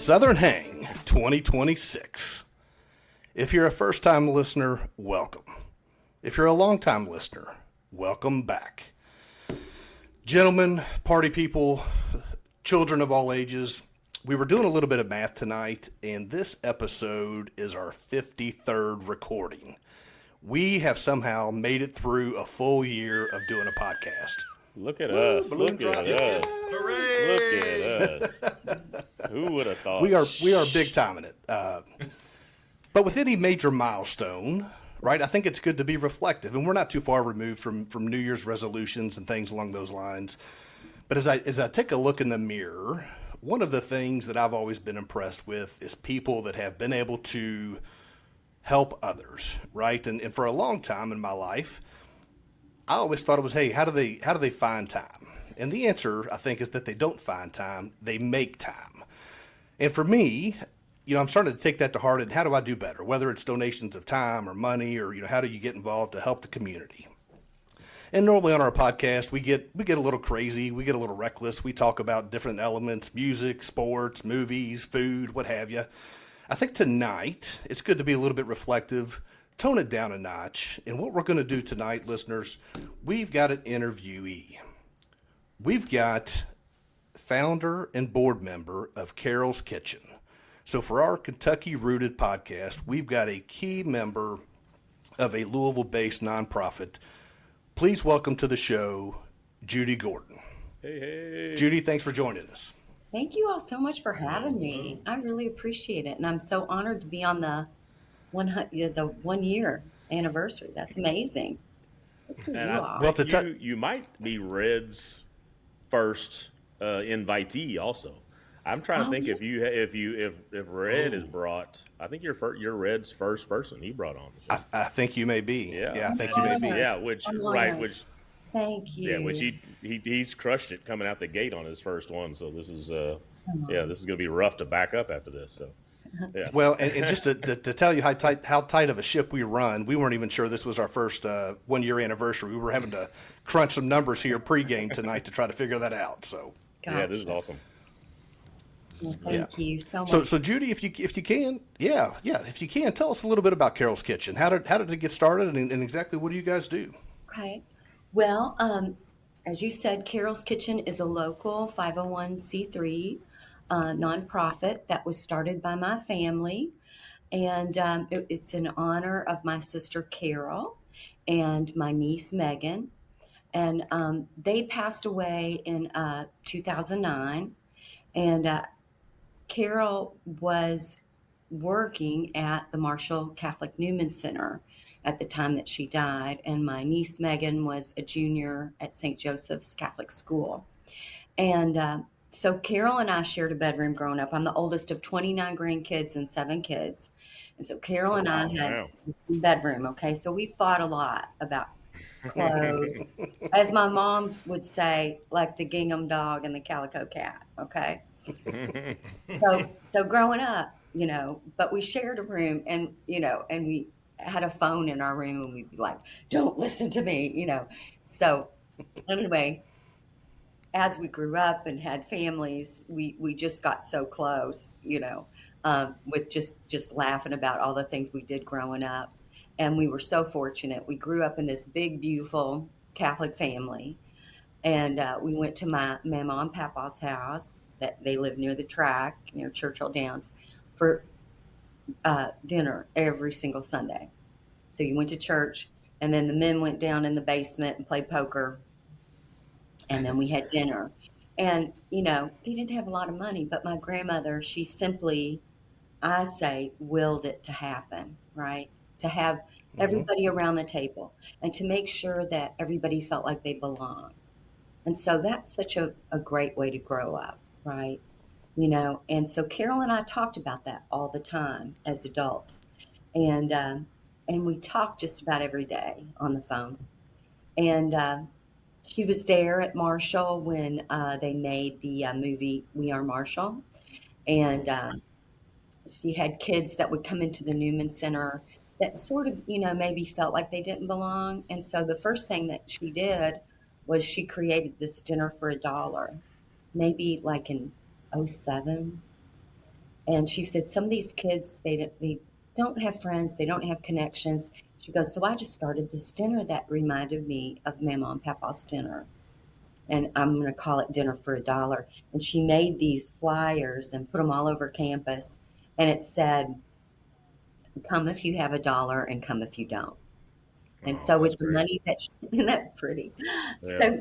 Southern Hang 2026. If you're a first-time listener, welcome. If you're a long-time listener, welcome back. Gentlemen, party people, children of all ages, we were doing a little bit of math tonight, and this episode is our 53rd recording. We have somehow made it through a full year of doing a podcast. Look at us. Look at us. Hooray! Look at us. Who would have thought? We are big time in it. But with any major milestone, right, I think it's good to be reflective. And we're not too far removed from New Year's resolutions and things along those lines. But as I take a look in the mirror, one of the things that I've always been impressed with is people that have been able to help others, right? And for a long time in my life, I always thought it was, hey, how do they find time? And the answer, I think, is that they don't find time, they make time. And for me, I'm starting to take that to heart, and how do I do better? Whether it's donations of time or money, or how do you get involved to help the community? And normally on our podcast, we get a little crazy, we get a little reckless. We talk about different elements: music, sports, movies, food, what have you. I think tonight it's good to be a little bit reflective, tone it down a notch. And what we're going to do tonight, listeners, we've got an interviewee. We've got founder and board member of Carole's Kitchen. So for our Kentucky-rooted podcast, we've got a key member of a Louisville-based nonprofit. Please welcome to the show, Judy Gordon. Hey. Judy, thanks for joining us. Thank you all so much for having me. I really appreciate it. And I'm so honored to be on the 1 year anniversary. That's amazing. Look who you are. Well, you might be Red's first invitee also. I'm trying to think if Red is brought. I think you're Red's first person he brought on the show. I think you may be. Yeah, I think you may be. Yeah, which Thank you. Yeah, which he's crushed it coming out the gate on his first one. So this is this is going to be rough to back up after this. So. Yeah. Well, and just to tell you how tight of a ship we run, we weren't even sure this was our first 1 year anniversary. We were having to crunch some numbers here pregame tonight to try to figure that out. So Gotcha. Yeah, this is awesome. Well, thank you so much. So Judy, if you can, if you can, tell us a little bit about Carole's Kitchen. How did it get started, and exactly what do you guys do? Okay. Well, as you said, Carole's Kitchen is a local 501c3 nonprofit that was started by my family, and it's in honor of my sister Carole and my niece Megan, and they passed away in 2009, and Carole was working at the Marshall Catholic Newman Center at the time that she died, and my niece Megan was a junior at St. Joseph's Catholic School, and so Carole and I shared a bedroom growing up. I'm the oldest of 29 grandkids and 7 kids. And so Carole and I had a bedroom, okay? So we fought a lot about clothes. As my mom would say, like the gingham dog and the calico cat, okay? So growing up, but we shared a room, and we had a phone in our room, and we'd be like, don't listen to me, So anyway, as we grew up and had families, we just got so close, with just laughing about all the things we did growing up. And we were so fortunate. We grew up in this big, beautiful Catholic family. And we went to my mama and papa's house that they lived near the track, near Churchill Downs, for dinner every single Sunday. So you went to church, and then the men went down in the basement and played poker. And then we had dinner, and, they didn't have a lot of money, but my grandmother, she simply, I say, willed it to happen, right? To have everybody around the table and to make sure that everybody felt like they belonged. And so that's such a great way to grow up, right? And so Carole and I talked about that all the time as adults. And we talked just about every day on the phone. And, she was there at Marshall when they made the movie We Are Marshall. And she had kids that would come into the Newman Center that sort of, maybe felt like they didn't belong. And so the first thing that she did was she created this dinner for $1, maybe like in '07. And she said, some of these kids, they don't have friends, they don't have connections. She goes, so I just started this dinner that reminded me of Mama and Papa's dinner. And I'm going to call it Dinner for $1. And she made these flyers and put them all over campus. And it said, come if you have $1 and come if you don't. And Oh, so that's with the great. money that she, isn't that pretty? Yeah.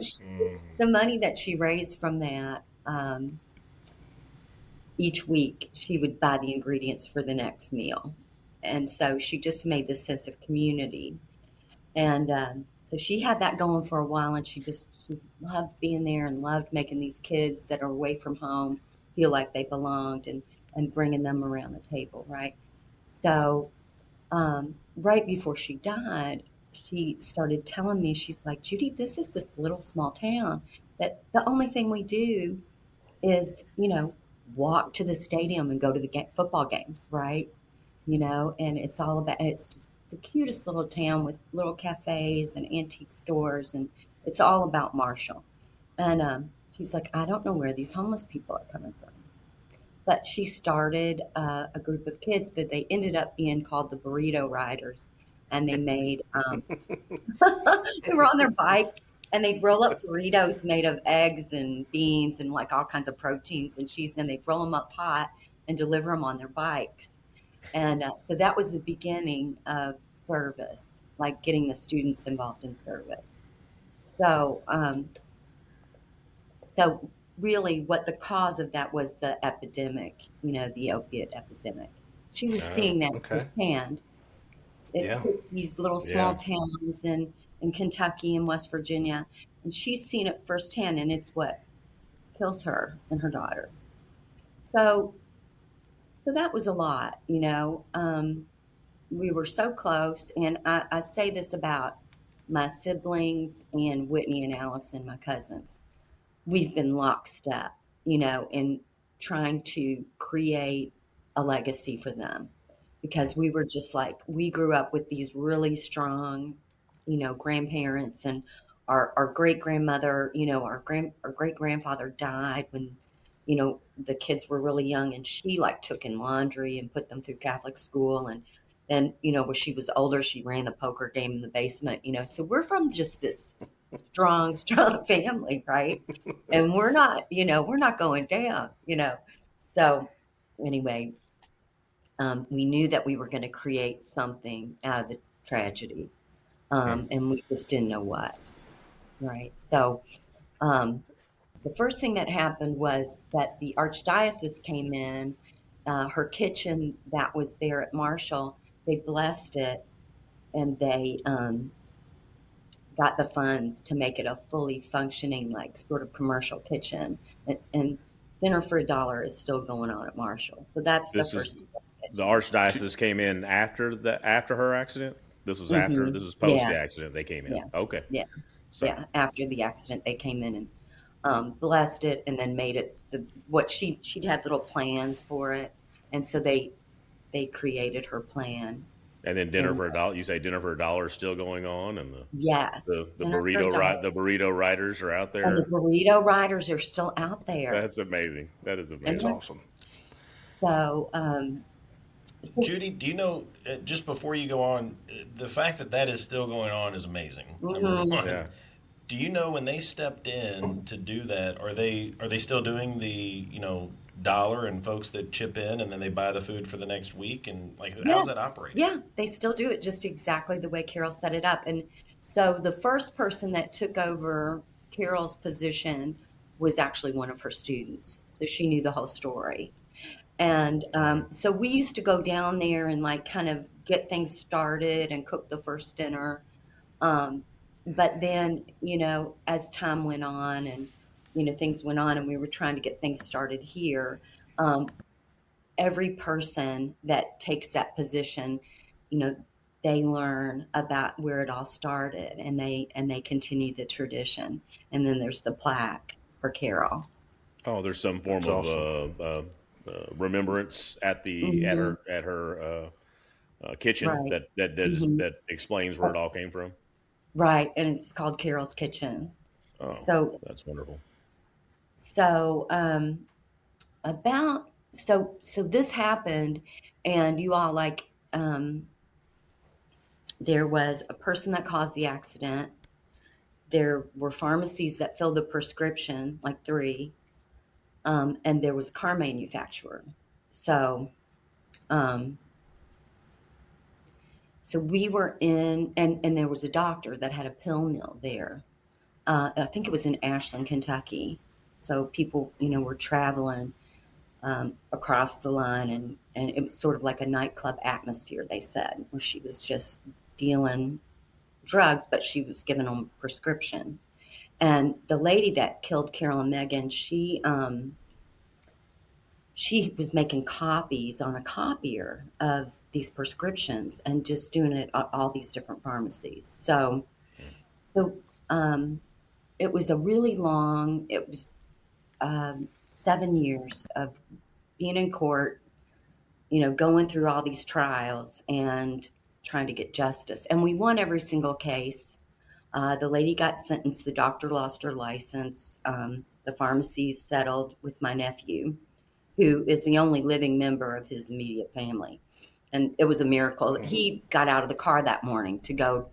The money that she raised from that, each week she would buy the ingredients for the next meal. And so she just made this sense of community. And so she had that going for a while, and she loved being there and loved making these kids that are away from home feel like they belonged, and bringing them around the table, right? So right before she died, she started telling me, she's like, Judy, this is this little small town that the only thing we do is, walk to the stadium and go to the football games, right? And it's all about, and it's just the cutest little town with little cafes and antique stores, and it's all about Marshall. And she's like, I don't know where these homeless people are coming from. But she started a group of kids that they ended up being called the Burrito Riders. And they made, they were on their bikes and they'd roll up burritos made of eggs and beans and like all kinds of proteins and cheese. And they'd roll them up hot and deliver them on their bikes. And so that was the beginning of service, like getting the students involved in service. So, so really what the cause of that was the epidemic, the opiate epidemic. She was seeing that Okay. firsthand. It Yeah. hit these little small Yeah. towns in Kentucky and West Virginia, and she's seen it firsthand, and it's what kills her and her daughter. So, so that was a lot. We were so close, and I say this about my siblings and Whitney and Allison, my cousins. We've been lockstep, in trying to create a legacy for them, because we were just like, we grew up with these really strong, grandparents, and our great grandmother, our great grandfather died when, the kids were really young, and she like took in laundry and put them through Catholic school. And then, when she was older, she ran the poker game in the basement, so we're from just this strong, strong family, right? And we're not going down. So anyway, we knew that we were going to create something out of the tragedy, Hmm. and we just didn't know what, right? So um, the first thing that happened was that the archdiocese came in, her kitchen that was there at Marshall, they blessed it, and they got the funds to make it a fully functioning, like sort of commercial kitchen. And Dinner for $1 is still going on at Marshall. So that's the This is first the kitchen. archdiocese came in after her accident. Hmm. This was post Yeah, the accident. They came in. yeah, Okay. yeah, So yeah. After the accident, they came in and blessed it, and then made it what she'd had little plans for it, and so they created her plan. and then dinner And for $1. You say dinner for $1 is still going on, and yes, the Dinner for $1. the burrito riders are out And the there. burrito riders are still out there. That's amazing. That is And That's amazing. awesome. so, Judy, do you know, just before you go on, the fact that that is still going on is amazing. Number mhm. one. Yeah. Do you know when they stepped in to do that, are they still doing the, dollar and folks that chip in and then they buy the food for the next week, and like Yeah, how's that operating? yeah, they still do it just exactly the way Carol set it up. And so the first person that took over Carol's position was actually one of her students. So she knew the whole story. And so we used to go down there and like kind of get things started and cook the first dinner. Um, but then, as time went on and, things went on and we were trying to get things started here, um, every person that takes that position, you know, they learn about where it all started, and they continue the tradition. And then there's the plaque for Carol. Oh, there's some form That's of awesome. remembrance at the Hmm. at her kitchen Right. that Hmm. that explains where it all came from. Right. And it's called Carol's Kitchen. Oh, So, that's wonderful. so about so this happened, and you all like, there was a person that caused the accident. There were pharmacies that filled the prescription, like three, and there was a car manufacturer. So, um, so we were in, and there was a doctor that had a pill mill there. I think it was in Ashland, Kentucky. So people, were traveling across the line, and it was sort of like a nightclub atmosphere, they said, where she was just dealing drugs, but she was giving them prescription. And the lady that killed Carol and Megan, she was making copies on a copier of these prescriptions and just doing it at all these different pharmacies. So it was a really long. It was 7 years of being in court, going through all these trials and trying to get justice. And we won every single case. The lady got sentenced. The doctor lost her license. The pharmacies settled with my nephew, who is the only living member of his immediate family. And it was a miracle that he got out of the car that morning to go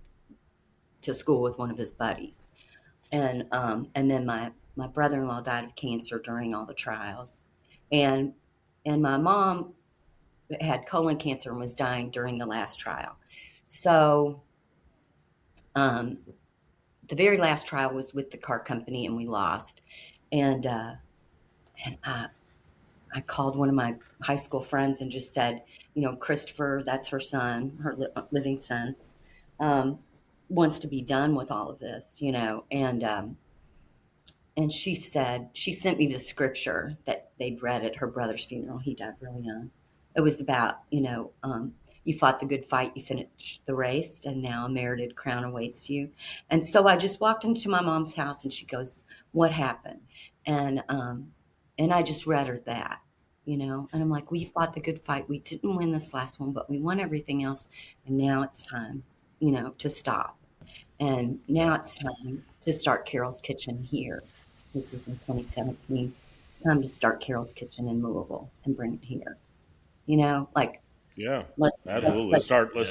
to school with one of his buddies. And then my brother-in-law died of cancer during all the trials. And my mom had colon cancer and was dying during the last trial. So the very last trial was with the car company, and we lost. And I called one of my high school friends and just said, Christopher, that's her son, her living son, wants to be done with all of this, and she sent me the scripture that they'd read at her brother's funeral. He died really young. It was about, you fought the good fight, you finished the race, and now a merited crown awaits you. And so I just walked into my mom's house, and she goes, "What happened?" And I just read her that, and I'm like, "We fought the good fight. We didn't win this last one, but we won everything else, and now it's time, to stop. And now it's time to start Carol's Kitchen here." This is in 2017. It's time to start Carol's Kitchen in Louisville and bring it here. Like, Yeah, let's absolutely. let's Let's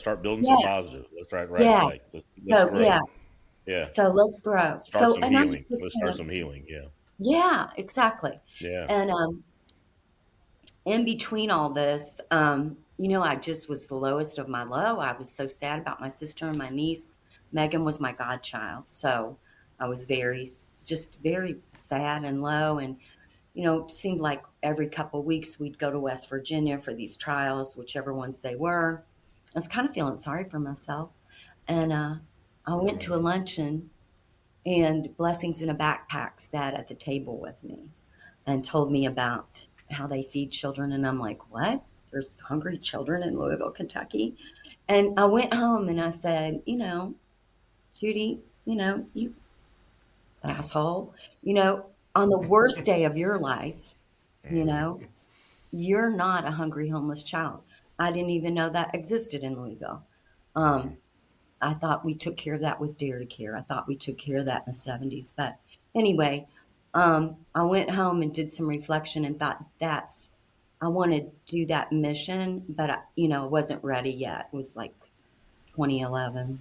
start building some yeah, positive. Let's yeah. right. Let's So grow. yeah, Yeah, so let's grow. start So, some and I was healing. just Let's kind start of, some healing. Yeah, yeah, exactly. yeah. And in between all this, I just was the lowest of my low. I was so sad about my sister and my niece. Megan was my godchild, so I was just very sad and low. And it seemed like every couple of weeks we'd go to West Virginia for these trials, whichever ones they were. I was kind of feeling sorry for myself. And I went to a luncheon, and Blessings in a Backpack sat at the table with me and told me about how they feed children. And I'm like, what? There's hungry children in Louisville, Kentucky? And I went home and I said, Judy, you asshole, on the worst day of your life, you know, you're not a hungry homeless child. I didn't even know that existed in Louisville. Um, I thought we took care of that with Dare to Care. I thought we took care of that in the 70s. But anyway, I went home and did some reflection and thought I want to do that mission, but I wasn't ready yet. It was like 2011.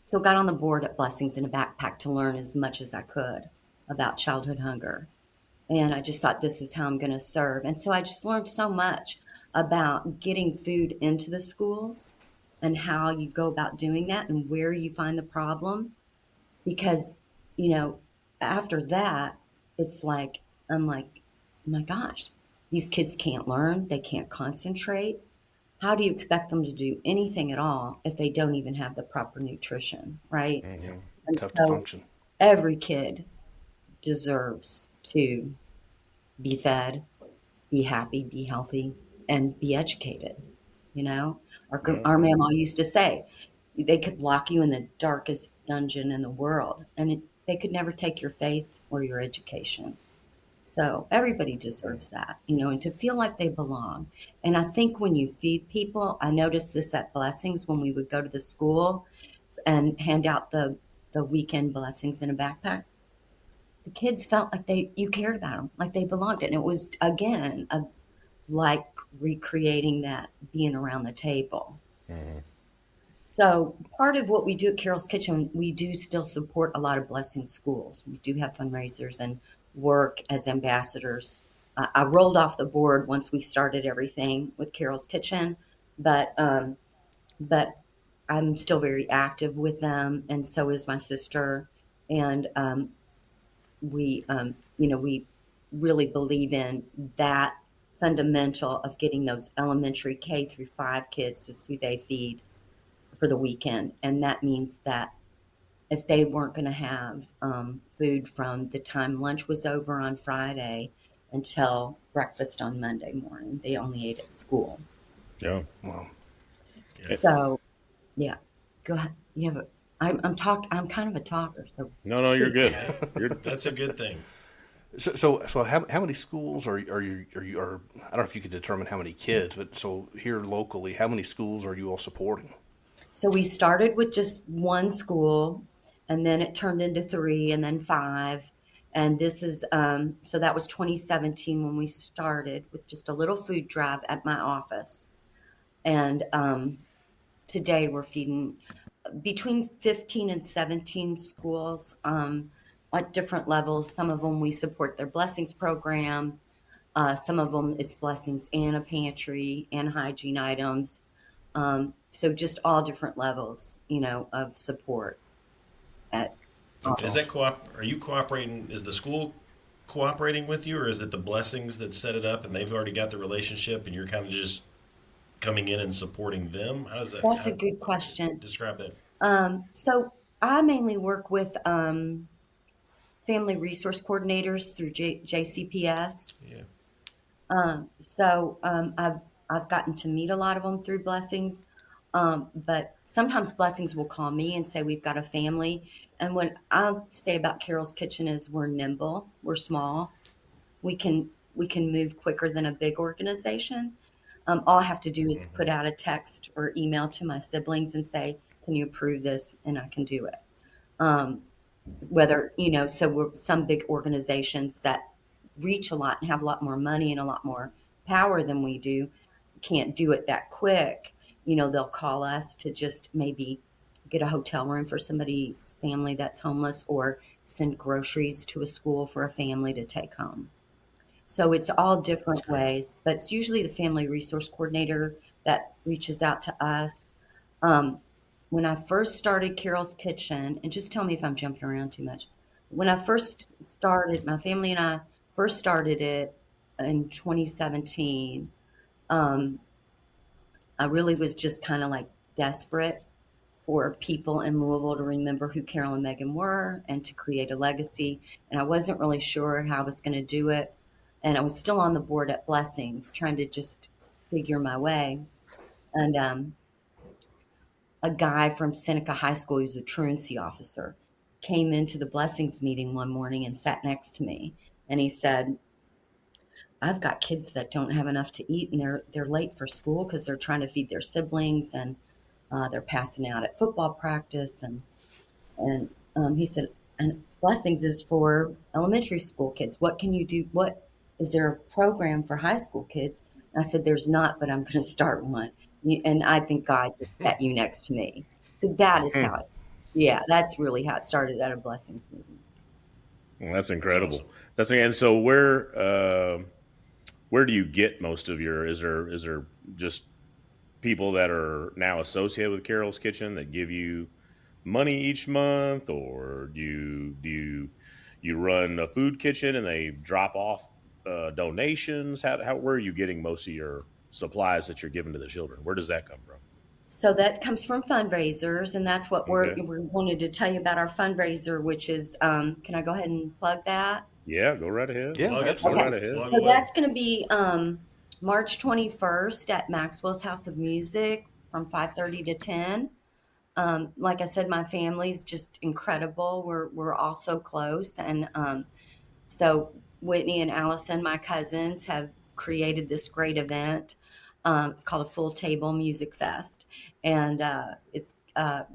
So got on the board at Blessings in a Backpack to learn as much as I could about childhood hunger. And I just thought, this is how I'm going to serve. And so I just learned so much about getting food into the schools and how you go about doing that and where you find the problem. Because, you know, after that, it's like, I'm like, oh my gosh, these kids can't learn, they can't concentrate. How do you expect them to do anything at all if they don't even have the proper nutrition, right? Yeah, And tough to so function. every kid deserves to be fed, be happy, be healthy, and be educated. Yeah. Our mama used to say they could lock you in the darkest dungeon in the world, and they could never take your faith or your education. So everybody deserves that, and to feel like they belong. And I think when you feed people, I noticed this at Blessings when we would go to the school and hand out the weekend blessings in a backpack. the kids felt like you cared about them, like they belonged. And it was, again, like recreating that being around the table. So part of what we do at Carol's Kitchen, we do still support a lot of blessing schools. We do have fundraisers and work as ambassadors. I rolled off the board once we started everything with Carol's Kitchen, but I'm still very active with them, and so is my sister. And we really believe in that fundamental of getting those elementary K through 5 kids. Is who they feed for the weekend. And that means that if they weren't going to have food from the time lunch was over on Friday until breakfast on Monday morning, they only ate at school. Yeah. Wow. So, yeah, go ahead. You have a. I'm kind of a talker. So No, you're good. You're That's a good thing. So how many schools are you, or I don't know if you could determine how many kids, but so here locally, how many schools are you all supporting? So we started with just one school, and then it turned into 3, and then 5. And this is, so that was 2017 when we started with just a little food drive at my office. And today we're feeding between 15 and 17 schools at different levels. Some of them we support their blessings program. Some of them it's blessings and a pantry and hygiene items. So just all different levels, of support at. Is that are you cooperating? Is the school cooperating with you, or is it the blessings that set it up and they've already got the relationship and you're kind of just coming in and supporting them? How does that? That's a good question. Describe that. So I mainly work with family resource coordinators through JCPS. Yeah. I've gotten to meet a lot of them through Blessings, but sometimes Blessings will call me and say we've got a family. And what I'll say about Carol's Kitchen is we're nimble, we're small, we can move quicker than a big organization. All I have to do is put out a text or email to my siblings and say, "Can you approve this?" And I can do it. So we're some big organizations that reach a lot and have a lot more money and a lot more power than we do can't do it that quick. They'll call us to just maybe get a hotel room for somebody's family that's homeless or send groceries to a school for a family to take home. So it's all different ways, but it's usually the family resource coordinator that reaches out to us. Um, when I first started Carol's Kitchen, and just tell me if I'm jumping around too much. When I first started, my family and I first started it in 2017. Um, I really was just kind of like desperate for people in Louisville to remember who Carol and Megan were and to create a legacy. And I wasn't really sure how I was going to do it. And I was still on the board at Blessings, trying to just figure my way. And a guy from Seneca High School, who's a truancy officer, came into the Blessings meeting one morning and sat next to me. And he said, "I've got kids that don't have enough to eat, and they're late for school because they're trying to feed their siblings, and they're passing out at football practice." And he said, "And Blessings is for elementary school kids. What can you do? What is there a program for high school kids?" And I said, "There's not, but I'm going to start one." And I think God just set you next to me. So that is how yeah, that's really how it started at a Blessings meeting. Well, that's incredible. That's awesome. And so where do you get most of your? Is there just people that are now associated with Carol's Kitchen that give you money each month, or do you run a food kitchen and they drop off donations? Where are you getting most of your supplies that you're giving to the children? Where does that come from? So that comes from fundraisers, and that's what Okay. we wanted to tell you about our fundraiser, which is, can I go ahead and plug that? Yeah, go right ahead. Yeah, Plug it. absolutely. Go right ahead. Plug So away. that's going to be March 21st at Maxwell's House of Music from 5:30 to 10. Like I said, my family's just incredible. We're all so close, and so Whitney and Allison, my cousins, have created this great event. It's called a Full Table Music Fest, and it's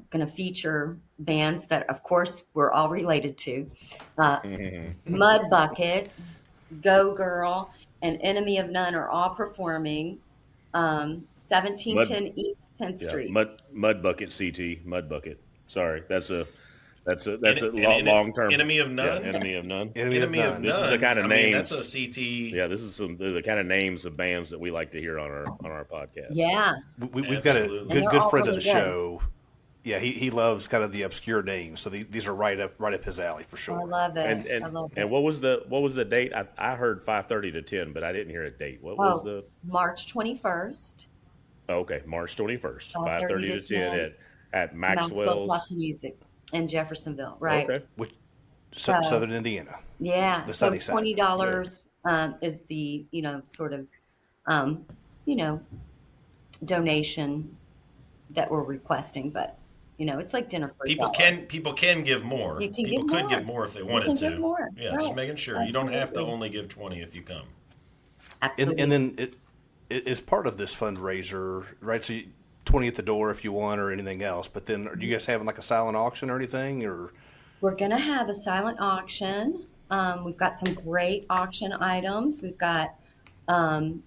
going to feature bands that, of course, we're all related to. Uh, Mud Bucket, Go Girl, and Enemy of None are all performing. Mud, 1710 East 10th yeah, Street. mud bucket CT, mud bucket. Sorry, that's a And long term. enemy of Yeah, none. enemy of none. Enemy of Enemy of None. This is none. the kind of I mean, names. that's a CT. Yeah, this is the kind of names of bands that we like to hear on our podcast. Yeah. We've got a Absolutely. And good they're good all friend of really the good. show. Yeah, he loves kind of the obscure names, so these are right up his alley for I sure. love it. And I love and it. what was the date? I heard 5:30 to 10, but I didn't hear a date. What was Oh, the? March 21st, Oh, okay, March 21st, 5:30 5:30 to to 10 10, at Maxwell's House Maxwell's. of Music in Jeffersonville, right? Okay, Which So, Southern Indiana, yeah, the so sunny side. $20 is the, sort of, um, you know, donation that we're requesting, but it's like dinner for a dollar. People can give more. You can People give could more. give more if they You wanted can to. give more. Yeah, Right. just making sure you don't have to Absolutely. only give 20 if you come. Absolutely. And then it is part of this fundraiser, right? So 20 at the door if you want or anything else. But then, are you guys having like a silent auction or anything? Or We're going to have a silent auction. We've got some great auction items. We've got an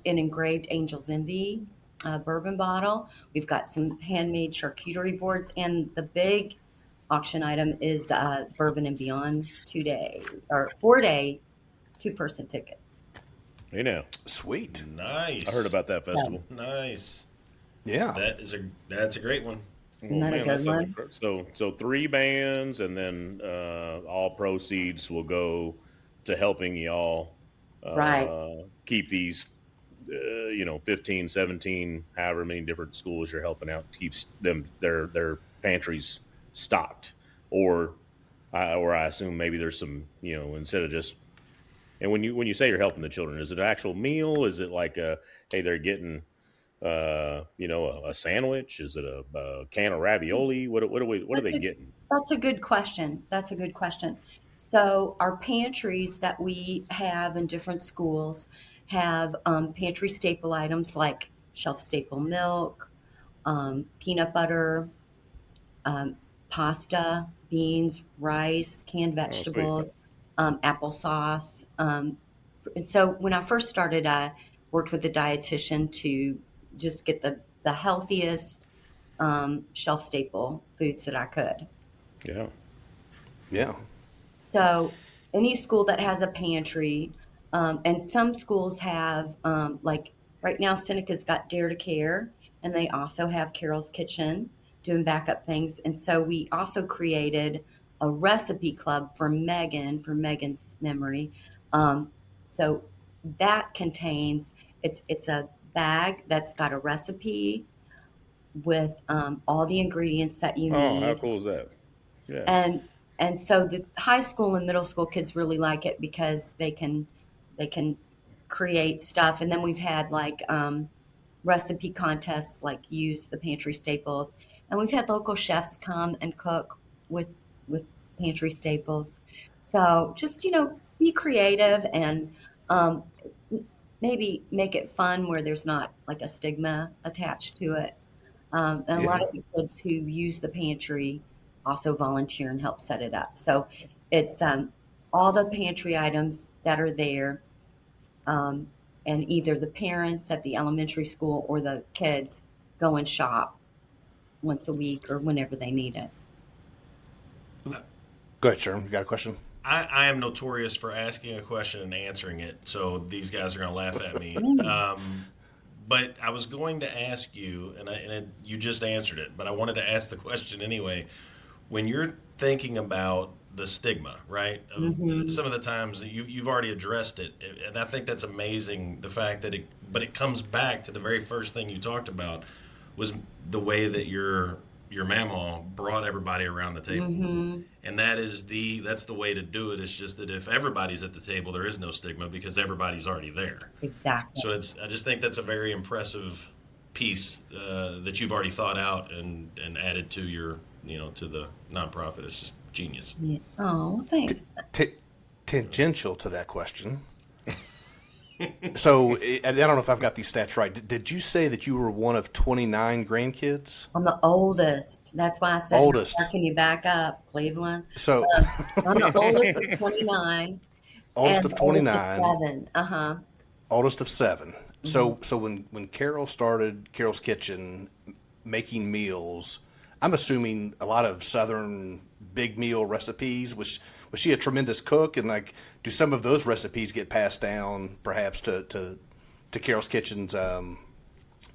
engraved Angel's Envy bourbon bottle. We've got some handmade charcuterie boards. And the big auction item is Bourbon and Beyond 2-day or 4-day two-person tickets. sweet, Nice. I heard about that festival. Nice. yeah. That's a great one. Isn't that a that good sounds one? great. So 3 bands, and then all proceeds will go to helping y'all Right. keep these 15, 17, however many different schools you're helping out, keeps them their pantries stocked, or I assume maybe there's some, instead of just. And when you say you're helping the children, is it an actual meal? Is it like hey, they're getting a sandwich? Is it a can of ravioli? What are That's they a getting? that's a good question. That's a good question. So our pantries that we have in different schools have pantry staple items like shelf staple milk, peanut butter, um, pasta, beans, rice, canned Oh, sweet. vegetables, applesauce. And so when I first started, I worked with a dietitian to just get the healthiest shelf staple foods that I could. Yeah. Yeah. So any school that has a pantry, and some schools have, like right now, Seneca's got Dare to Care, and they also have Carol's Kitchen doing backup things. And so we also created a recipe club for Megan's memory. So that contains, it's a bag that's got a recipe with all the ingredients that you Oh, how need. cool is that? Yeah. And so the high school and middle school kids really like it because they can create stuff. And then we've had like recipe contests, like use the pantry staples, and we've had local chefs come and cook with with pantry staples. So just be creative and um, maybe make it fun where there's not like a stigma attached to it. And a lot Yeah. of the kids who use the pantry also volunteer and help set it up. So it's all the pantry items that are there, um, and either the parents at the elementary school or the kids go and shop once a week or whenever they need it. Go ahead, Sherm. You got a question? I am notorious for asking a question and answering it, so these guys are going to laugh at me. But I was going to ask you, you just answered it, but I wanted to ask the question anyway. When you're thinking about the stigma, right? Some of the times you've already addressed it, and I think that's amazing. The fact that it comes back to the very first thing you talked about was the way that your mama brought everybody around the table, and that's the way to do it. It's just that if everybody's at the table, there is no stigma because everybody's already there. Exactly. So I just think that's a very impressive piece that you've already thought out and added to your to the nonprofit. It's just genius. Yeah. Oh, thanks. Tangential to that question, So I don't know if I've got these stats right. Did you say that you were one of 29 grandkids? I'm the oldest. That's why I said, how far Oldest. can you back up, Cleveland? So I'm the oldest of 29 oldest and of the oldest of 29, 7. Uh-huh. oldest of 7. Hmm. So when Carol started Carol's Kitchen making meals, I'm assuming a lot of Southern big meal recipes. Was she a tremendous cook? And like, do some of those recipes get passed down perhaps to Carol's Kitchen's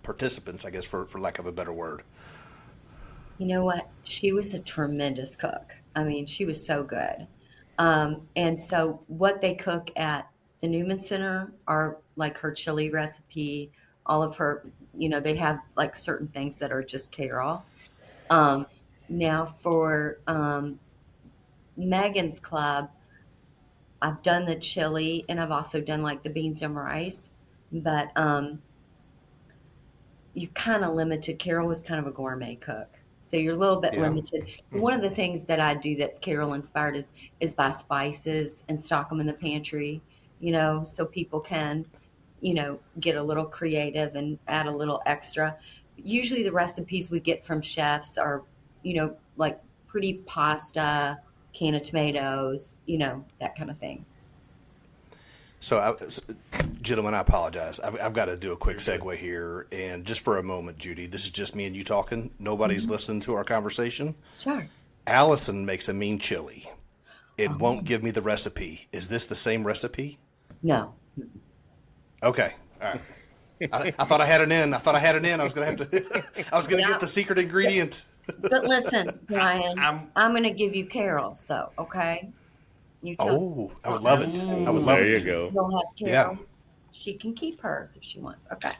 participants? I guess for lack of a better word. You know what? She was a tremendous cook. I mean, she was so good. And so what they cook at the Newman Center are like her chili recipe, all of her, they have like certain things that are just Carol. Um, Now for Megan's Club, I've done the chili and I've also done like the beans and rice, but you kind of limited. Carol was kind of a gourmet cook, so you're a little bit Yeah. limited. One of the things that I do that's Carol inspired is buy spices and stock them in the pantry, so people can, get a little creative and add a little extra. Usually, the recipes we get from chefs are, like pretty pasta, can of tomatoes, that kind of thing. So, gentlemen, I apologize. I've got to do a quick You're good. segue here. And just for a moment, Judy, this is just me and you talking. Nobody's listening to our conversation. Sure. Allison makes a mean chili. It Oh, won't give me the recipe. Is this the same recipe? no. Okay. All right. I thought I had an in. I thought I had an in. I was going to have to, I was going to Yeah. get the secret ingredient. But listen, Brian, I'm. I'm going to give you Carol's though, okay? You tell Oh, I would love uh-uh. it. I would Ooh. love There you it. go. You'll have Yeah. Carol's. She can keep hers if she wants. Okay.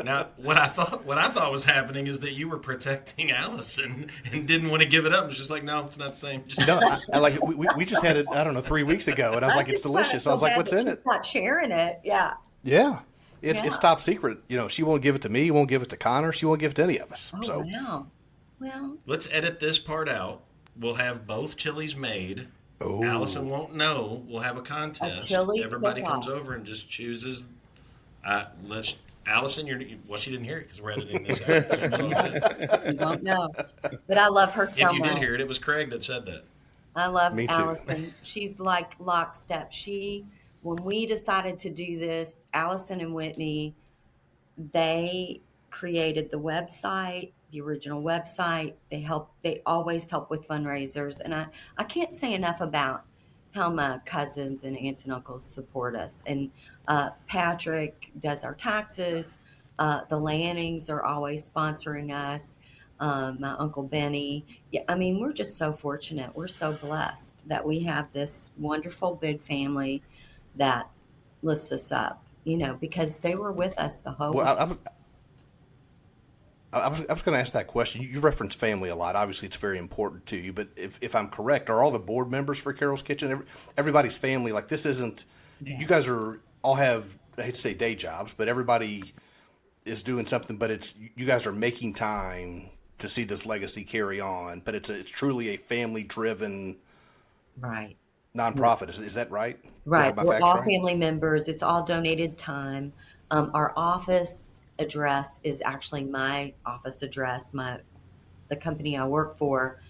Now, what I thought was happening is that you were protecting Allison and didn't want to give it up. It's just like, no, it's not the same. Just, No, I like we just had it, I don't know, 3 weeks ago. And I was like, it's just kinda delicious. I feel was like, bad what's that in she's it? not sharing it. Yeah. Yeah. It's Yeah. top secret. She won't give it to me, won't give it to Connor, she won't give it to any of us. Oh, So, wow. Well, let's edit this part out. We'll have both chilies made. oh, Allison won't know. We'll have a contest. chili Everybody comes cook-off. over and just chooses. Let's. Allison, well, she didn't hear it because we're editing this out. So it's all good. you won't know. But I love her so If you did much. hear it, it was Craig that said that. I love me too. Allison. She's like lockstep. When we decided to do this, Allison and Whitney, they created the website, the original website. They always help with fundraisers. And I can't say enough about how my cousins and aunts and uncles support us. And Patrick does our taxes. The Lannings are always sponsoring us. My Uncle Benny. Yeah, I mean, we're just so fortunate. We're so blessed that we have this wonderful big family that lifts us up, because they were with us the whole well, way. I was going to ask that question. You reference family a lot. Obviously, it's very important to you. But if I'm correct, are all the board members for Carol's Kitchen everybody's family? Like this isn't. You guys are all have, I hate to say day jobs, but everybody is doing something. But it's you guys are making time to see this legacy carry on. But it's truly a family driven Right. nonprofit. Is that right? Do I have Right. my We're facts all right? family members. It's all donated time. Our office address is actually my office address. The company I work for,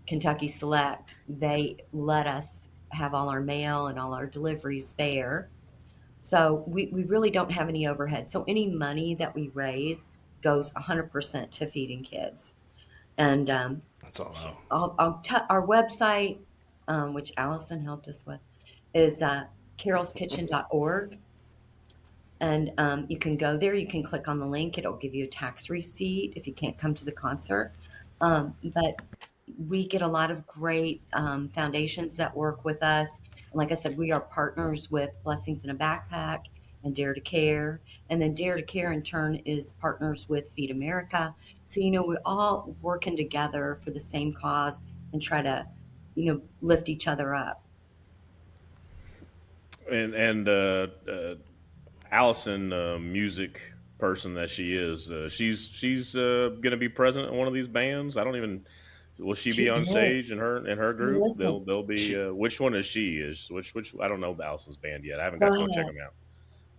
Kentucky Select, they let us have all our mail and all our deliveries there. So we really don't have any overhead. So any money that we raise goes 100% to feeding kids. And That's awesome. Wow. our website, which Allison helped us with, is carolskitchen.org. And you can go there. You can click on the link. It'll give you a tax receipt if you can't come to the concert. But we get a lot of great foundations that work with us. And like I said, we are partners with Blessings in a Backpack and Dare to Care. And then Dare to Care in turn is partners with Feed America. So, we're all working together for the same cause and try to, lift each other up. And Allison, music person that she is, she's going to be president in one of these bands. I don't even. Will she She be on is. stage in her group? Listen, They'll be. She Which one is she? Is which? I don't know Allison's band yet. I haven't go got to go check ahead. them out.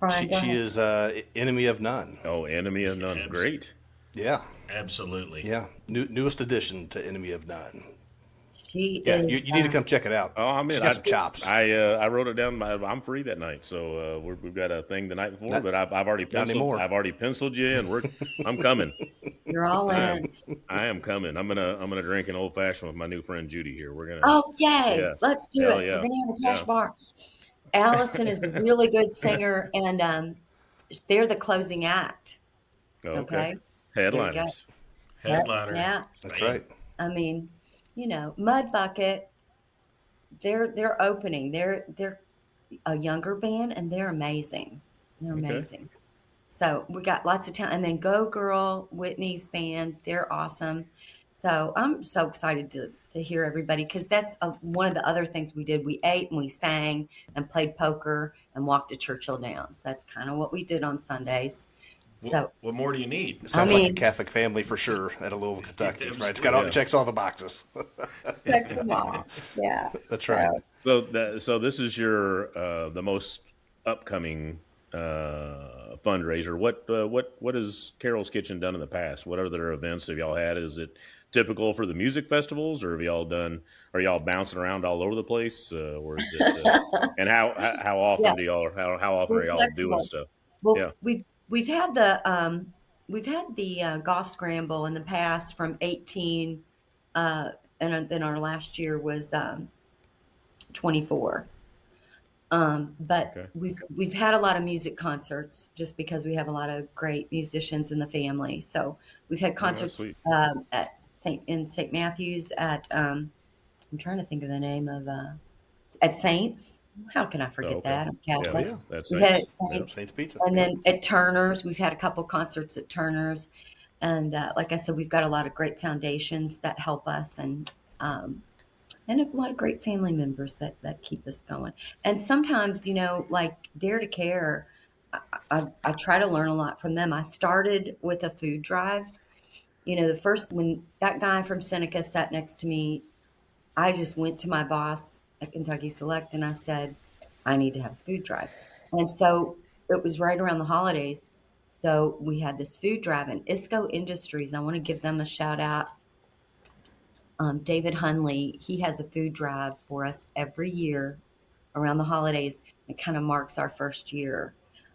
Brian, she go she ahead. is enemy of none. Oh, Enemy of None. Abs- Great. Yeah, absolutely. yeah. Newest addition to enemy of none. She Yeah, you, is, you need to come check it out. Oh, I'm She's in. got some chops. I wrote it down. I'm free that night, so we've got a thing the night before. Not But I've already not penciled. anymore. I've already penciled you in. I'm coming. you're all I in. am. I am coming. I'm gonna drink an old fashioned with my new friend Judy here. We're gonna. Oh, yay. Yeah. Let's do Hell it. We're yeah. going to have a cash Yeah. bar. Allison is a really good singer, and they're the closing act. Okay. Okay. There you go. Headliners. Headliner. Yeah. That's Bam. right. I mean, Mud Bucket, they're opening. They're a younger band, and they're amazing. They're Okay. amazing. So we got lots of talent. And then Go Girl, Whitney's band, they're awesome. So I'm so excited to hear everybody because that's one of the other things we did. We ate and we sang and played poker and walked to Churchill Downs. That's kind of what we did on Sundays. So, What more do you need? It I sounds like a mean, Catholic family for sure at a Louisville, Kentucky. Right? It's got Absolutely. all, Yeah. it checks all the boxes. check them off. Yeah. That's right. So this is your the most upcoming fundraiser. What has Carol's Kitchen done in the past? What other events have y'all had? Is it typical for the music festivals, or have y'all done? Are y'all bouncing around all over the place, or is it? And how often Yeah. do y'all how often We're are y'all doing flexible. stuff? Well, Yeah. we've had the golf scramble in the past from 18, and then our last year was 24. But Okay. we've had a lot of music concerts just because we have a lot of great musicians in the family. So we've had Oh, that's concerts sweet. at St. Matthews at I'm trying to think of the name of at Saints. How can I Oh, forget okay. that? I'm Yeah. Oh Catholic. yeah, That's We've had it nice. at Yep. Saints, Saints Pizza. and Yeah. then at Turner's, we've had a couple concerts at Turner's, and like I said, we've got a lot of great foundations that help us, and a lot of great family members that keep us going. And sometimes, like Dare to Care, I try to learn a lot from them. I started with a food drive. The first when that guy from Seneca sat next to me, I just went to my boss at Kentucky Select and I said, I need to have a food drive. And so it was right around the holidays. So we had this food drive and ISCO Industries. I want to give them a shout out. David Hunley, he has a food drive for us every year around the holidays. It kind of marks our first year.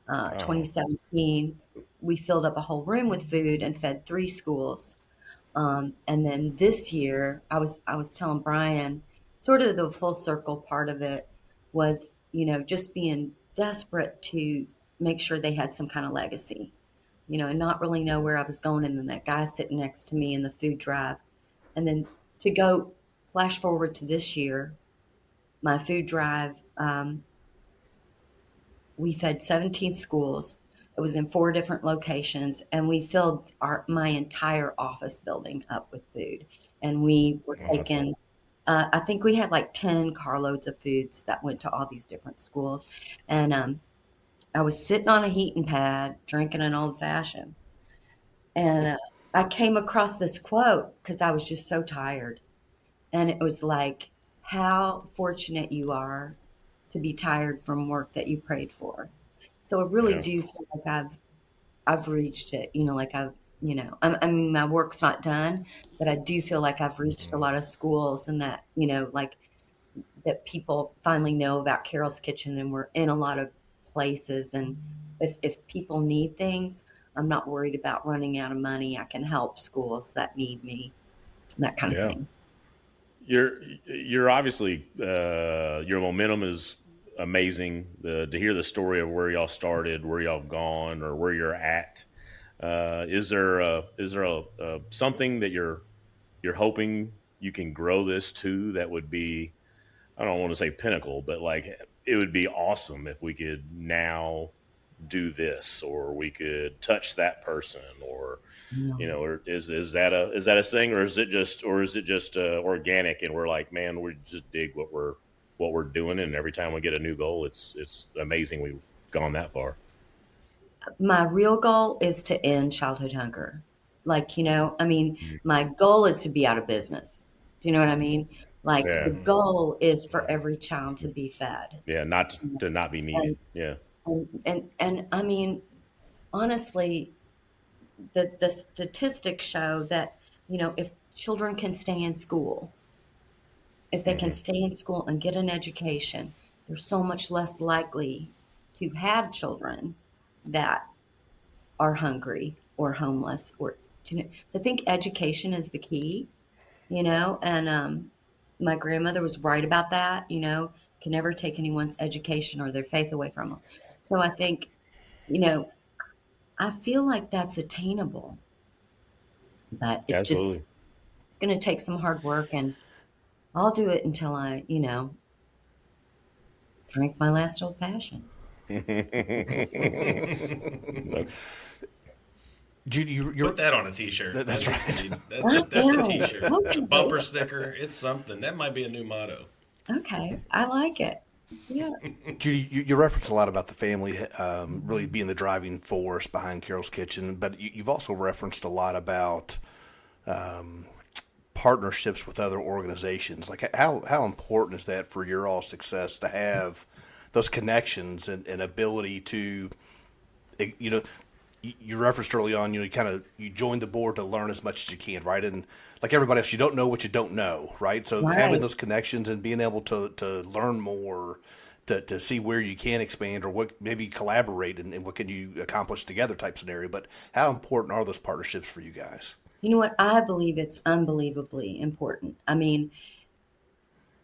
Oh, 2017, we filled up a whole room with food and fed 3 schools. And then this year, I was telling Brian, sort of the full circle part of it was, just being desperate to make sure they had some kind of legacy, and not really know where I was going. And then that guy sitting next to me in the food drive, and then to go flash forward to this year, my food drive, we fed 17 schools. It was in 4 different locations, and we filled my entire office building up with food. And we were oh, that's taking, I think we had like 10 carloads of foods that went to all these different schools. And I was sitting on a heating pad drinking an old fashioned, and I came across this quote because I was just so tired. And it was like, how fortunate you are to be tired from work that you prayed for. So I really yeah. do feel like I've reached it. Like I mean, my work's not done, but I do feel like I've reached a lot of schools, and that like that people finally know about Carol's Kitchen, and we're in a lot of places. And if people need things, I'm not worried about running out of money. I can help schools that need me, that kind of Yeah. thing. You're obviously your momentum is amazing. To hear the story of where y'all started, where y'all have gone, or where you're at, is there something that you're hoping you can grow this to that would be, I don't want to say pinnacle, but like it would be awesome if we could now do this, or we could touch that person, or Yeah. or is that a thing, or is it just organic, and we're like, man, we just dig what we're doing, and every time we get a new goal, it's amazing we've gone that far. My real goal is to end childhood hunger. Like, I mean, my goal is to be out of business. Do you know what I mean? Like Yeah. the goal is for every child to be fed. Yeah. Not to not be needed. And Yeah. and I mean, honestly, the statistics show that, if children can stay in school, if they can Hmm. stay in school and get an education, they're so much less likely to have children that are hungry or homeless or so I think education is the key, and my grandmother was right about that, can never take anyone's education or their faith away from them. So I think, you know, I feel like that's attainable, but Absolutely. it's going to take some hard work, and I'll do it until I, drink my last old fashioned. That's Judy, Put that on a T-shirt. that's right. That's a T-shirt. Okay. Bumper sticker. It's something. That might be a new motto. Okay. I like it. Yeah. Judy, you referenced a lot about the family really being the driving force behind Carol's Kitchen, but you've also referenced a lot about partnerships with other organizations. Like how important is that for your all success to have those connections and ability to, you know, you referenced early on, you joined the board to learn as much as you can, right? And like everybody else, you don't know what you don't know, right? So having Right. those connections and being able to learn more, to see where you can expand or what maybe collaborate and what can you accomplish together type scenario. But how important are those partnerships for you guys? You know what? I believe it's unbelievably important. I mean,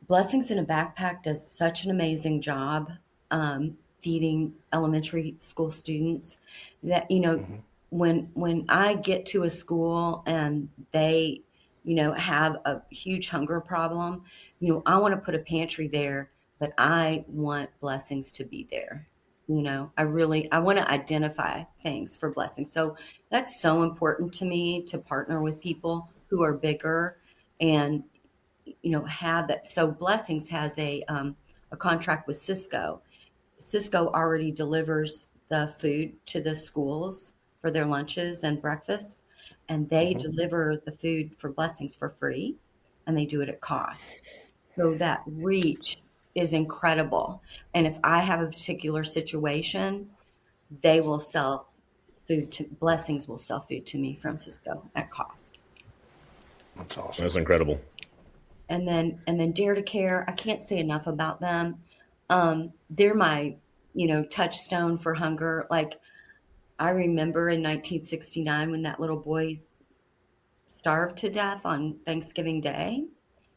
Blessings in a Backpack does such an amazing job feeding elementary school students that, when I get to a school and they, have a huge hunger problem, I want to put a pantry there, but I want Blessings to be there. I want to identify things for Blessings. So that's so important to me to partner with people who are bigger and have that. So Blessings has a contract with Cisco. Cisco already delivers the food to the schools for their lunches and breakfast, and they deliver the food for Blessings for free, and they do it at cost. So that reach is incredible. And if I have a particular situation, they will sell food to Blessings will sell food to me from Cisco at cost. That's awesome. that's incredible. And then Dare to Care, I can't say enough about them. They're my, touchstone for hunger. Like I remember in 1969 when that little boy starved to death on Thanksgiving Day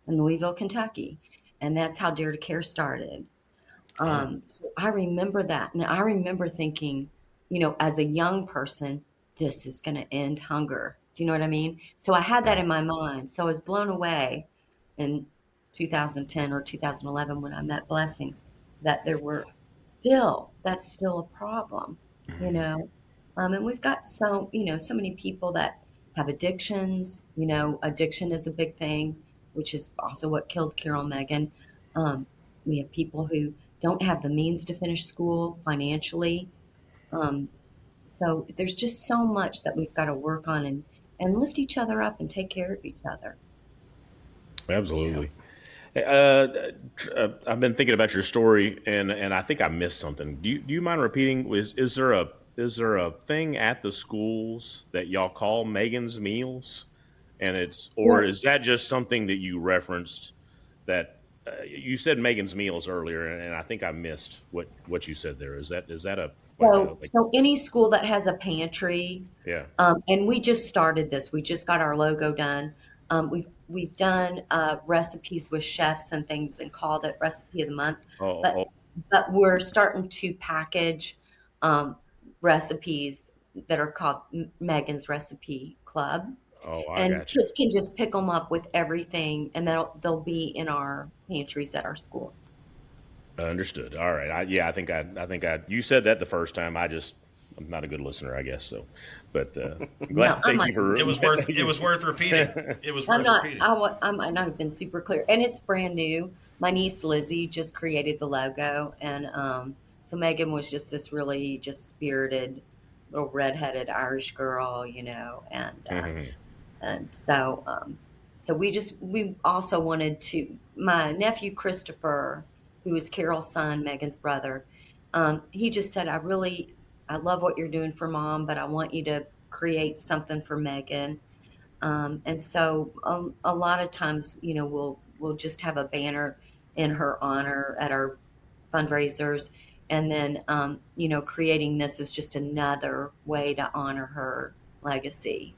in Louisville, Kentucky. And that's how Dare to Care started. Wow. So I remember that. And I remember thinking, as a young person, this is going to end hunger. Do you know what I mean? So I had that Yeah. in my mind. So I was blown away in 2010 or 2011 when I met Blessings that that's still a problem, you know? And we've got so many people that have addictions. Addiction is a big thing, which is also what killed Carol Megan. Um, we have people who don't have the means to finish school financially. Um, so there's just so much that we've got to work on and lift each other up and take care of each other. Yeah. Absolutely. I've been thinking about your story, and I think I missed something. Do you mind repeating? Is there a thing at the schools that y'all call Megan's Meals, and or Well, is that just something that you referenced? That you said Megan's Meals earlier, and I think I missed what you said there. Is that a like so any school that has a pantry, yeah? and we just started this. We just got our logo done. We've done recipes with chefs and things and called it Recipe of the Month, Oh, but oh, but we're starting to package um, recipes that are called Megan's Recipe Club, oh, I and got you. kids can just pick them up with everything, and they'll be in our pantries at our schools. Understood. All right. Yeah, I think you said that the first time. I'm not a good listener, I guess. So, but No, glad. I Thank you might for. It was worth. Thank It you. was worth repeating. It was I'm worth not. repeating. I might not have been super clear, and it's brand new. My niece Lizzie just created the logo, and so Megan was just this really just spirited little redheaded Irish girl, and Mhm. and so So we also wanted to, my nephew Christopher, who is Carol's son, Megan's brother, he just said, I love what you're doing for mom, but I want you to create something for Megan. And so a lot of times, we'll just have a banner in her honor at our fundraisers. And then, creating this is just another way to honor her legacy.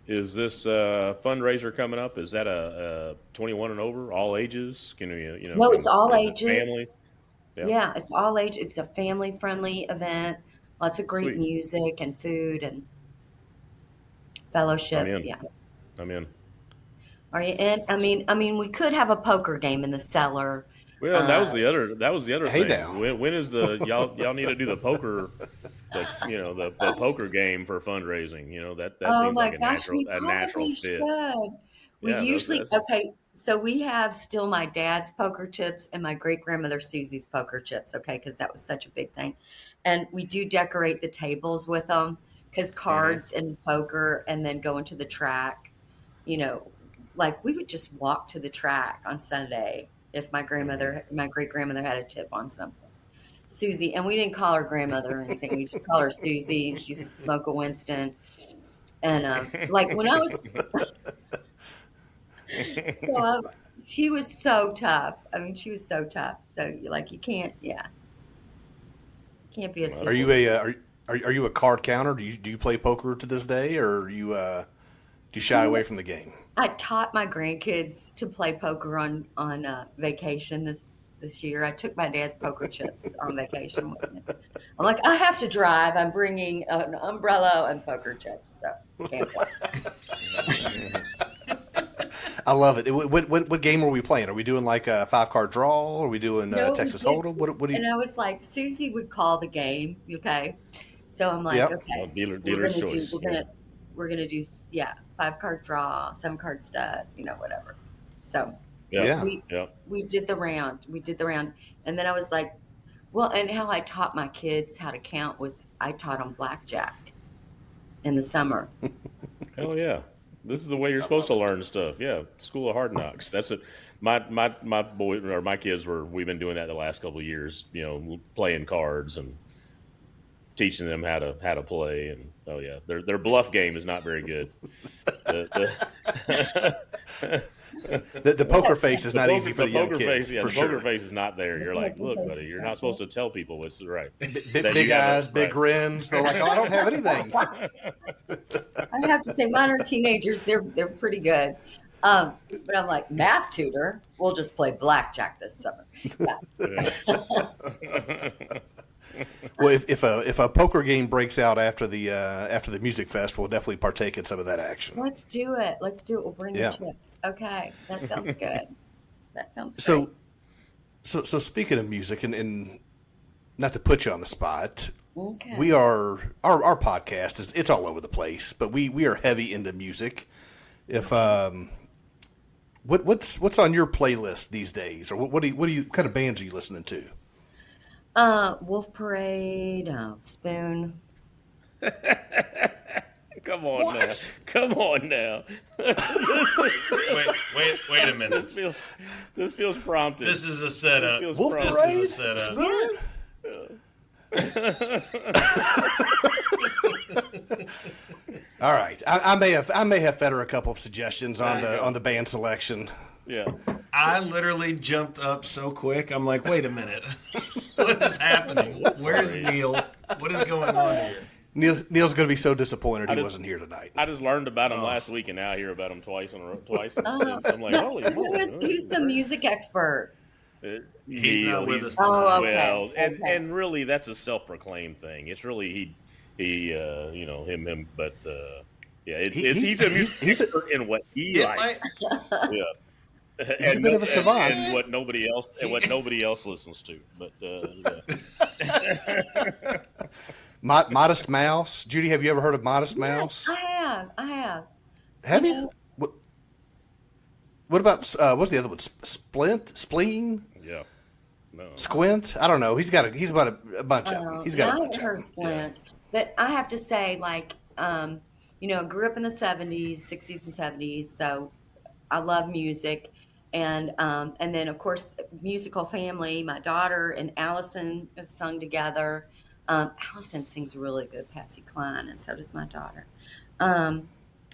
Is this fundraiser coming up? Is that a 21 and over, all ages? Can we, No, it's all is it family? ages. Yeah, Yeah, it's all age. It's a family friendly event. Lots of great sweet. music and food and I'm fellowship. in. Yeah. I'm in. Are you in? We could have a poker game in the cellar. Well, that was Uh, the other. That was the other Hey thing. now. When is the y'all need to do the poker, the poker game for fundraising? That oh seems my like gosh, we a natural probably fit. should. We Yeah, usually, that's okay, so we have still my dad's poker chips and my great grandmother Susie's poker chips, okay, because that was such a big thing. And we do decorate the tables with them because hmm cards and poker and then going to the track, you know, like we would just walk to the track on Sunday if hmm my great grandmother had a tip on something. Susie, and we didn't call her grandmother or anything. We just called her Susie. She's Smoke a Winston. And like when I was so she was so tough. I mean, she was so tough. So you can't, yeah, can't be a Well, Are that's you sissy. a are you a card counter? Do you play poker to this day, or do you shy You know, away from the game? I taught my grandkids to play poker on vacation this year. I took my dad's poker chips on vacation with me. I'm like, I have to drive. I'm bringing an umbrella and poker chips, so can't play. I love it. What game are we playing? Are we doing like a 5 card draw? Are we doing No, we Texas did, Hold'em? What do you? and I was like, Susie would call the game, okay? So I'm like, Yep. well, okay, we're dealer's gonna do, choice. we're Yeah, gonna, we're gonna do, yeah, 5 card draw, 7 card stud, whatever. So yeah, Yeah. we yeah. we did the round, and then I was like, well, and how I taught my kids how to count was I taught them blackjack in the summer. Hell yeah. This is the way you're I supposed to love it. learn stuff. Yeah, School of Hard Knocks. That's it. My boy or my kids were. We've been doing that the last couple of years. Playing cards and teaching them how to play. And oh yeah, their bluff game is not very good. The, The poker face is the not poker easy for the the young poker face, kids, yeah, for the poker sure. face is not there. The You're like, poker look, face buddy, is you're not not there. supposed to tell people what's right. Big, That you big have a eyes, big right. grins. They're like, oh, I don't have anything. I have to say, mine are teenagers. They're pretty good. But I'm like, math tutor. We'll just play blackjack this summer. Yeah, Well, if a poker game breaks out after the music fest, we'll definitely partake in some of that action. let's do it. Let's do it. We'll bring the Yeah. chips. Okay, that sounds good. That sounds great. So so speaking of music, and not to put you on the spot, we Okay. are our podcast is it's all over the place, but we are heavy into music. If what's on your playlist these days, or what kind of bands are you listening to? Wolf Parade, Spoon. Come on now. What? Come on now. Wait a minute. This feels this feels prompted. This is a This setup. feels Wolf This prompted. is a Parade, setup. Spoon. All right, I may have fed her a couple of suggestions There on you the go. band selection. Yeah. I literally jumped up so quick. I'm like, wait a minute. What is happening? Where's Neil? What is going on here? Neil's going to be so disappointed he just- wasn't here tonight. I just learned about him Oh. last week, and now I hear about him twice in a row. Twice. And Oh, I'm like, no, holy moly. who's the music expert? He's Neil, not with us Oh, tonight. okay. Well, Okay. and really, that's a self-proclaimed thing. It's really him. But yeah, he's a music he's a, expert in what he It likes. might, Yeah. he's a bit of a savant. and what nobody else listens to. But yeah. Modest Mouse. Judy, have you ever heard of Modest Yes, Mouse? I have. I have. Have You you? know, What about what's the other one? Spleen, Yeah. No. Squint. I don't know. He's about a bunch of them. He's got yeah, a I bunch haven't of heard them. Splint, but I have to say, like, grew up in the 70s, 60s and 70s, so I love music. And then of course musical family. My daughter and Allison have sung together. Allison sings really good, Patsy Cline, and so does my daughter. Um,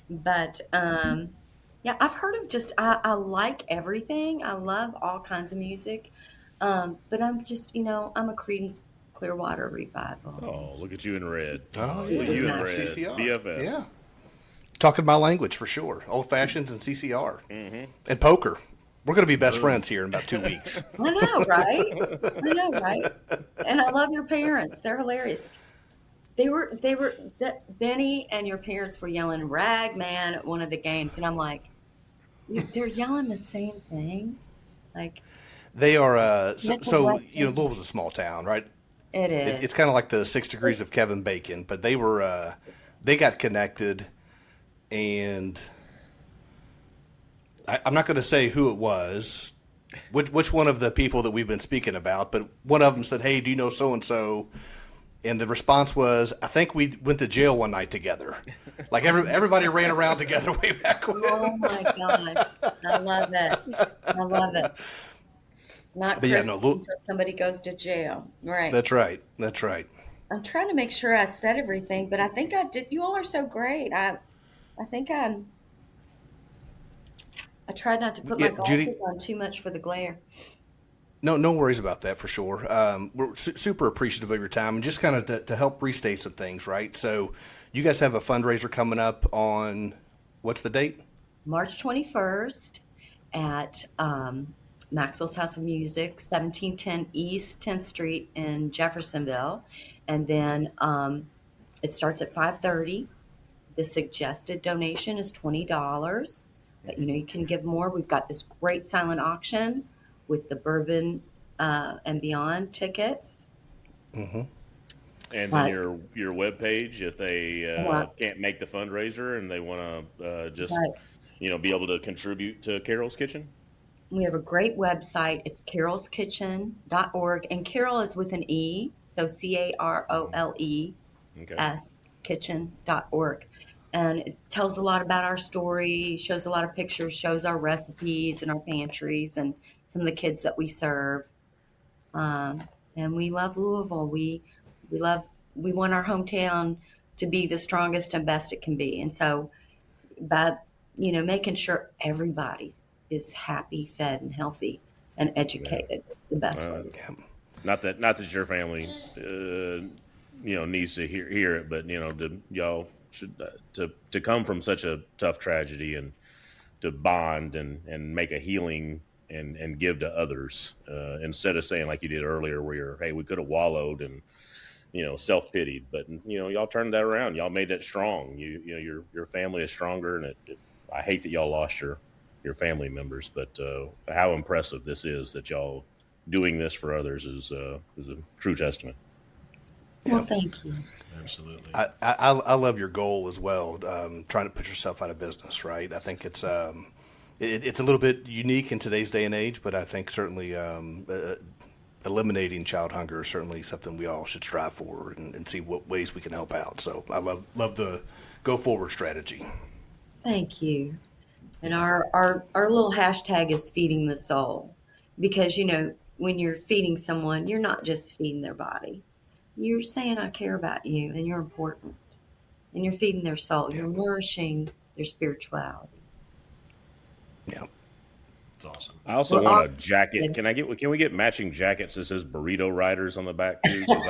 but yeah, I've heard of just I like everything. I love all kinds of music. But I'm just I'm a Creedence Clearwater Revival. Oh, look at you in red. Oh, Look at yeah. you in Nice. red. CCR. BFS. Yeah. Talking my language for sure. Old fashions and CCR. And poker. We're going to be best friends here in about 2 weeks. I know, right? I know, right? And I love your parents. They're hilarious. Benny and your parents were yelling "Rag Man" at one of the games, and I'm like, they're yelling the same thing. Like, They are, that's a so blessing. Louisville's a small town, right? It It's is. kind of like the 6 degrees of It's, Kevin Bacon, but they got connected, and I'm not going to say who it was, which one of the people that we've been speaking about, but one of them said, "Hey, do you know so and so?" And the response was, "I think we went to jail one night together." Like everybody ran around together way back when. oh my gosh, I love it. I love it. It's not But yeah, no, Christmas until somebody goes to jail. Right. that's right. That's right. I'm trying to make sure I said everything, but I think I did. You all are so great. I think I tried not to put my Yeah, Judy. glasses on too much for the glare. No worries about that for sure. We're super appreciative of your time and just kind of to help restate some things, right? So, you guys have a fundraiser coming up on what's the date? March 21st at Maxwell's House of Music, 1710 East 10th Street in Jeffersonville. And then it starts at 5:30. The suggested donation is $20, but you can give more. We've got this great silent auction with the Bourbon and Beyond tickets. And then But your webpage, if they right, can't make the fundraiser and they want to just right. be able to contribute to Carol's Kitchen. We have a great website. It's carolskitchen.org. And Carol is with an E, so CAROLES Okay. kitchen.org. And it tells a lot about our story, shows a lot of pictures, shows our recipes and our pantries and some of the kids that we serve. Um, and we love Louisville. We love we want our hometown to be the strongest and best it can be. And so by making sure everybody is happy, fed, and healthy and Yeah. educated, the best way. Uh, Yeah. not that your family needs to hear it, but y'all should to come from such a tough tragedy and to bond and make a healing and give to others instead of saying like you did earlier where you're, hey, we could have wallowed and self-pitied, but y'all turned that around. Y'all made that strong. Your family is stronger, and I hate that y'all lost your family members, but how impressive this is that y'all doing this for others is a true testament. Well, Yeah. thank you. Absolutely. I love your goal as well. Trying to put yourself out of business, right? I think it's a little bit unique in today's day and age, but I think certainly eliminating child hunger is certainly something we all should strive for and see what ways we can help out. So I love the go forward strategy. Thank you. And our little hashtag is feeding the soul. Because, when you're feeding someone, you're not just feeding their body. You're saying, I care about you and you're important. And you're feeding their soul. Yeah, You're nourishing their spirituality. yeah. It's awesome. I also We're want all a jacket. Can we get matching jackets that says Burrito Riders on the back too? Because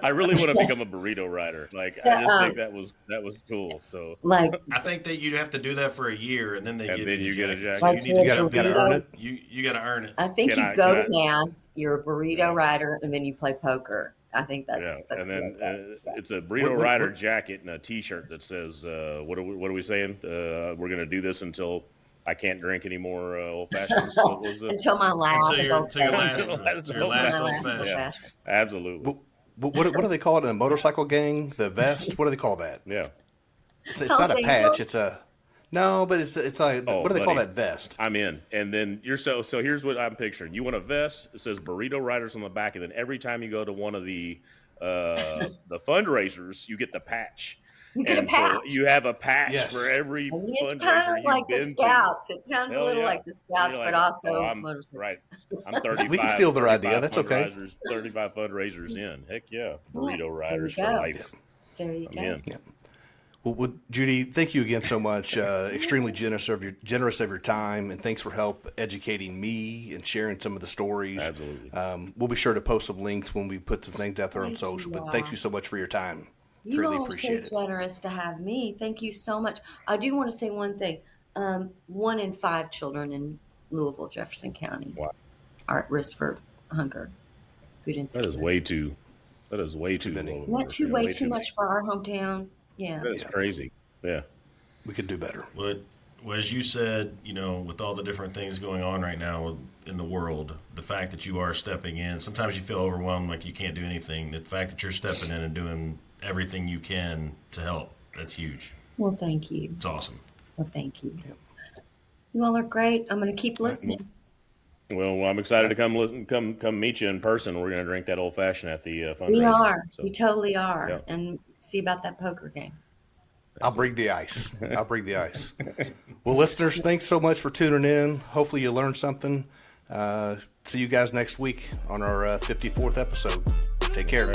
I really want to become a burrito rider. Like I the, just think that was cool. So like I think that you'd have to do that for a year, and then they and give then you you the get a jacket. jacket. So You gotta earn burrito. it. you got to earn it. I think Can you I? go Can to I? mass, you're a burrito Yeah. rider, and then you play poker. I think Yeah, that's and the way then it goes. Yeah. it's a What, burrito what, rider what, jacket and a T-shirt that says, what are we saying? We're gonna do this until I can't drink any more old fashions. What was it? Until my last adult Until your last fashioned. one. Last Until your old last My old last adult fashioned. Yeah, fashioned. absolutely. what do they call it in a motorcycle gang? The vest? What do they call that? Yeah. It's not Hells a patch. Angels? It's a no, but it's like Oh, what do they call buddy, that vest? I'm in. And then you're so here's what I'm picturing. You want a vest, it says burrito riders on the back, and then every time you go to one of the the fundraisers, you get the patch. You get a And patch. so you have a patch Yes. for every I mean, it's fundraiser kind of you've like the been Scouts. It sounds to. a little Yeah. like the And Scouts, you're but like, also I'm motorcycle. right. I'm 35. We can steal their idea. 35 That's okay. 35 fundraisers in. Heck yeah. Burrito There riders you for go. life. There you I'm go. in. Well, Judy, thank you again so much. Extremely generous of your time, and thanks for help educating me and sharing some of the stories. Absolutely. We'll be sure to post some links when we put some things out there on Thank social. you But thank all. you so much for your time. You Really all are appreciate so it. generous to have me. Thank you so much. I do want to say one thing. 1 in 5 children in Louisville, Jefferson County Wow. are at risk for hunger, food That insecurity. is way too. That is way too many. low. of a Not too percentage. way too much for our hometown. Yeah. That is crazy. Yeah. We could do better. Well, as you said, with all the different things going on right now in the world, the fact that you are stepping in, sometimes you feel overwhelmed like you can't do anything. The fact that you're stepping in and doing everything you can to help, that's huge. Well, thank you. It's awesome. Well, thank you. You all are great. I'm going to keep listening. Well, I'm excited to come meet you in person. We're going to drink that old fashioned at the fundraiser. We are. So, We totally are. Yeah. And see about that poker game. I'll bring the ice. Well, listeners, thanks so much for tuning in. Hopefully you learned something. See you guys next week on our 54th episode. Take care.